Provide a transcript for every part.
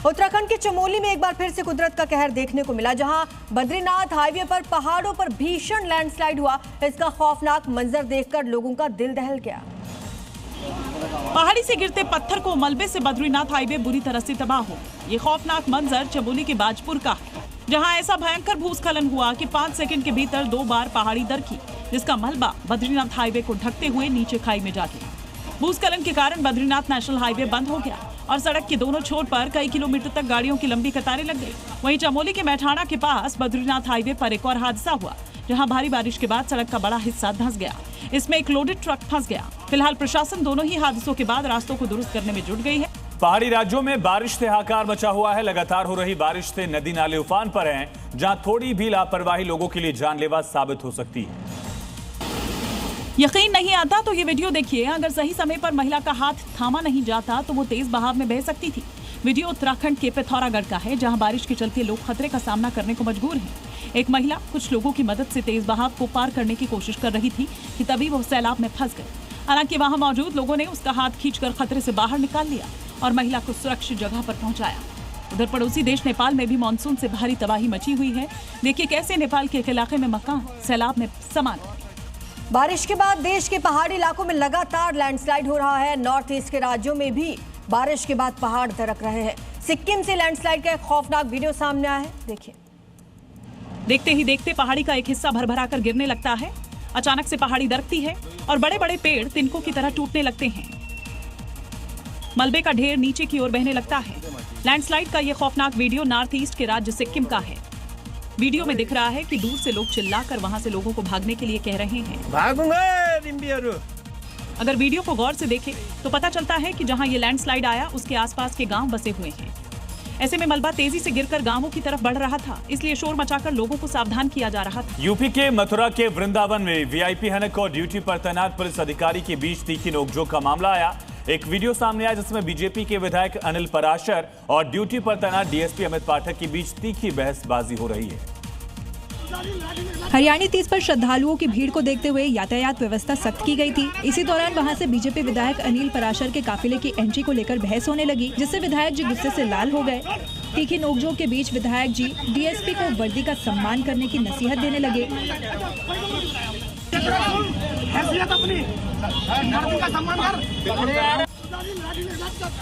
उत्तराखंड के चमोली में एक बार फिर से कुदरत का कहर देखने को मिला, जहां बद्रीनाथ हाईवे पर पहाड़ों पर भीषण लैंडस्लाइड हुआ। इसका खौफनाक मंजर देखकर लोगों का दिल दहल गया। पहाड़ी से गिरते पत्थर को मलबे से बद्रीनाथ हाईवे बुरी तरह से तबाह हो। ये खौफनाक मंजर चमोली के बाजपुर का है, जहां ऐसा भयंकर भूस्खलन हुआ कि 5 सेकंड के भीतर 2 बार पहाड़ी दरकी, जिसका मलबा बद्रीनाथ हाईवे को ढकते हुए नीचे खाई में जा गिरा। भूस्खलन के कारण बद्रीनाथ नेशनल हाईवे बंद हो गया और सड़क के दोनों छोर पर कई किलोमीटर तक गाड़ियों की लंबी कतारें लग गई। वहीं चमोली के मैठाणा के पास बद्रीनाथ हाईवे पर एक और हादसा हुआ, जहां भारी बारिश के बाद सड़क का बड़ा हिस्सा धंस गया। इसमें एक लोडेड ट्रक फंस गया। फिलहाल प्रशासन दोनों ही हादसों के बाद रास्तों को दुरुस्त करने में जुट गई है। पहाड़ी राज्यों में बारिश से हाहाकार मचा हुआ है। लगातार हो रही बारिश से नदी नाले उफान पर हैं, जहां थोड़ी भी लापरवाही लोगों के लिए जानलेवा साबित हो सकती है। यकीन नहीं आता तो ये वीडियो देखिए। अगर सही समय पर महिला का हाथ थामा नहीं जाता तो वो तेज बहाव में बह सकती थी। वीडियो उत्तराखंड के पिथौरागढ़ का है, जहां बारिश के चलते लोग खतरे का सामना करने को मजबूर हैं। एक महिला कुछ लोगों की मदद से तेज बहाव को पार करने की कोशिश कर रही थी कि तभी वो सैलाब में फंस गई। हालांकि वहां मौजूद लोगों ने उसका हाथ खींचकर खतरे से बाहर निकाल लिया और महिला को सुरक्षित जगह पर पहुंचाया। उधर पड़ोसी देश नेपाल में भी मानसून से भारी तबाही मची हुई है। देखिए कैसे नेपाल के एक इलाके में मकान सैलाब में समा गए। बारिश के बाद देश के पहाड़ी इलाकों में लगातार लैंडस्लाइड हो रहा है। नॉर्थ ईस्ट के राज्यों में भी बारिश के बाद पहाड़ दरक रहे हैं। सिक्किम से लैंडस्लाइड का एक खौफनाक वीडियो सामने आया है, देखिए। देखते ही देखते पहाड़ी का एक हिस्सा भर-भरा कर गिरने लगता है। अचानक से पहाड़ी दरकती है और बड़े-बड़े पेड़ तिनकों की तरह टूटने लगते हैं। मलबे का ढेर नीचे की ओर बहने लगता है। लैंडस्लाइड का यह खौफनाक वीडियो नॉर्थ ईस्ट के राज्य सिक्किम का है। वीडियो में दिख रहा है कि दूर से लोग चिल्लाकर वहां से लोगों को भागने के लिए कह रहे हैं। अगर वीडियो को गौर से देखें तो पता चलता है कि जहां ये लैंडस्लाइड आया उसके आसपास के गांव बसे हुए हैं। ऐसे में मलबा तेजी से गिरकर गांवों की तरफ बढ़ रहा था, इसलिए शोर मचाकर लोगों को सावधान किया जा रहा था। यूपी के मथुरा के वृंदावन में वीआईपी हनक और ड्यूटी पर तैनात पुलिस अधिकारी के बीच तीखी नोकझोंक का मामला आया। एक वीडियो सामने आया जिसमें बीजेपी के विधायक अनिल पराशर और ड्यूटी पर तैनात डीएसपी अमित पाठक के बीच तीखी बहसबाजी हो रही है। हरियाणा तीज पर श्रद्धालुओं की भीड़ को देखते हुए यातायात व्यवस्था सख्त की गई थी। इसी दौरान वहां से बीजेपी विधायक अनिल पराशर के काफिले की एंट्री को लेकर बहस होने लगी, जिससे विधायक जी गुस्से से लाल हो गए। तीखी नोकझोंक के बीच विधायक जी डीएसपी को वर्दी का सम्मान करने की नसीहत देने लगे।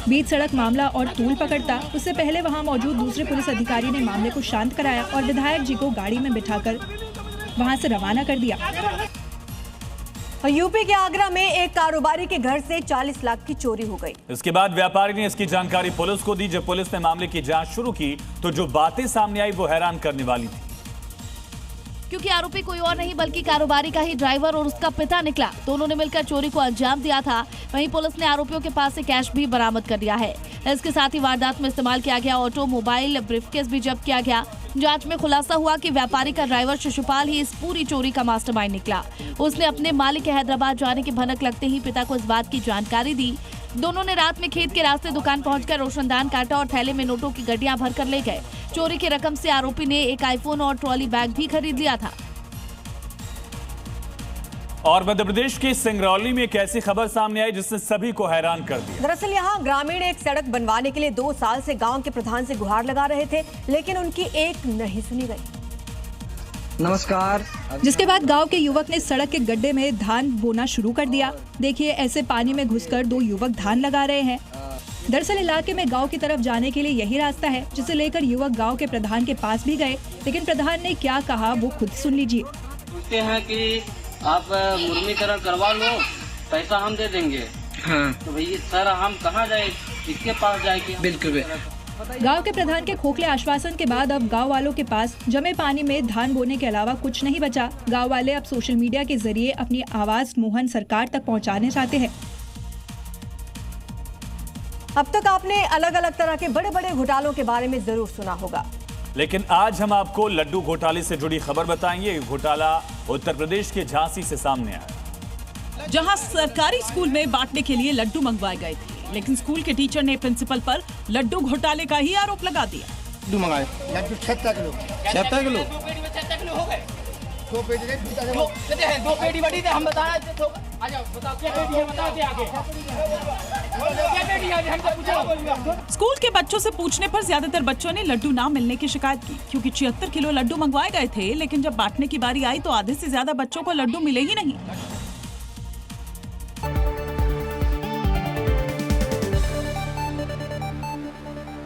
बीच सड़क मामला और तूल पकड़ता। उससे पहले वहां मौजूद दूसरे पुलिस अधिकारी ने मामले को शांत कराया और विधायक जी को गाड़ी में बिठाकर वहां से रवाना कर दिया। यूपी के आगरा में एक कारोबारी के घर से 40 लाख की चोरी हो गई। इसके बाद व्यापारी ने इसकी जानकारी पुलिस को दी। जब पुलिस ने मामले की जांच शुरू की तो जो बातें सामने आई वो हैरान करने वाली थी, क्योंकि आरोपी कोई और नहीं बल्कि कारोबारी का ही ड्राइवर और उसका पिता निकला। दोनों ने मिलकर चोरी को अंजाम दिया था। वहीं पुलिस ने आरोपियों के पास से कैश भी बरामद कर दिया है। इसके साथ ही वारदात में इस्तेमाल किया गया ऑटो मोबाइल ब्रीफकेस भी जब्त किया गया। जांच में खुलासा हुआ कि व्यापारी का ड्राइवर शिशुपाल ही इस पूरी चोरी का मास्टरमाइंड निकला। उसने अपने मालिक के हैदराबाद जाने की भनक लगते ही पिता को इस बात की जानकारी दी। दोनों ने रात में खेत के रास्ते दुकान पहुंचकर रोशनदान काटा और थैले में नोटों की गड्डियां भरकर ले गए। चोरी की रकम से आरोपी ने एक आईफोन और ट्रॉली बैग भी खरीद लिया था। और मध्य प्रदेश के सिंगरौली में एक ऐसी खबर सामने आई जिसने सभी को हैरान कर दिया। दरअसल यहाँ ग्रामीण एक सड़क बनवाने के लिए 2 साल से गांव के प्रधान से गुहार लगा रहे थे, लेकिन उनकी एक नहीं सुनी गई। नमस्कार। जिसके बाद गांव के युवक ने सड़क के गड्ढे में धान बोना शुरू कर दिया। देखिए ऐसे पानी में घुसकर 2 युवक धान लगा रहे हैं। दरअसल इलाके में गांव की तरफ जाने के लिए यही रास्ता है, जिसे लेकर युवक गांव के प्रधान के पास भी गए, लेकिन प्रधान ने क्या कहा वो खुद सुन लीजिए। पूछते हैं कि आप मुर्मीकरण करवा लो, पैसा हम दे देंगे। हाँ। तो भैया सर हम कहाँ जाए, किसके पास जाएंगे? बिल्कुल। गांव के प्रधान के खोखले आश्वासन के बाद अब गांव वालों के पास जमे पानी में धान बोने के अलावा कुछ नहीं बचा। गांव वाले अब सोशल मीडिया के जरिए अपनी आवाज मोहन सरकार तक पहुंचाने चाहते हैं। अब तक आपने अलग अलग तरह के बड़े बड़े घोटालों के बारे में जरूर सुना होगा, लेकिन आज हम आपको लड्डू घोटाले से जुड़ी खबर बताएंगे। घोटाला उत्तर प्रदेश के झांसी से सामने आया, जहां सरकारी स्कूल में बांटने के लिए लड्डू मंगवाए गए थे, लेकिन स्कूल के टीचर ने प्रिंसिपल पर लड्डू घोटाले का ही आरोप लगा दिया। लड्डू मंगाए, लड्डू 76 किलो 76 किलो हो गए। 2 पेटी बड़ी थे, हम बता रहे थे। आ जाओ बताओ क्या पेटी है, बताओ क्या आगे। स्कूल के बच्चों से पूछने पर ज्यादातर बच्चों ने लड्डू ना मिलने की शिकायत की, क्योंकि 76 किलो लड्डू मंगवाए गए थे, लेकिन जब बांटने की बारी आई तो आधे से ज्यादा बच्चों को लड्डू मिले ही नहीं।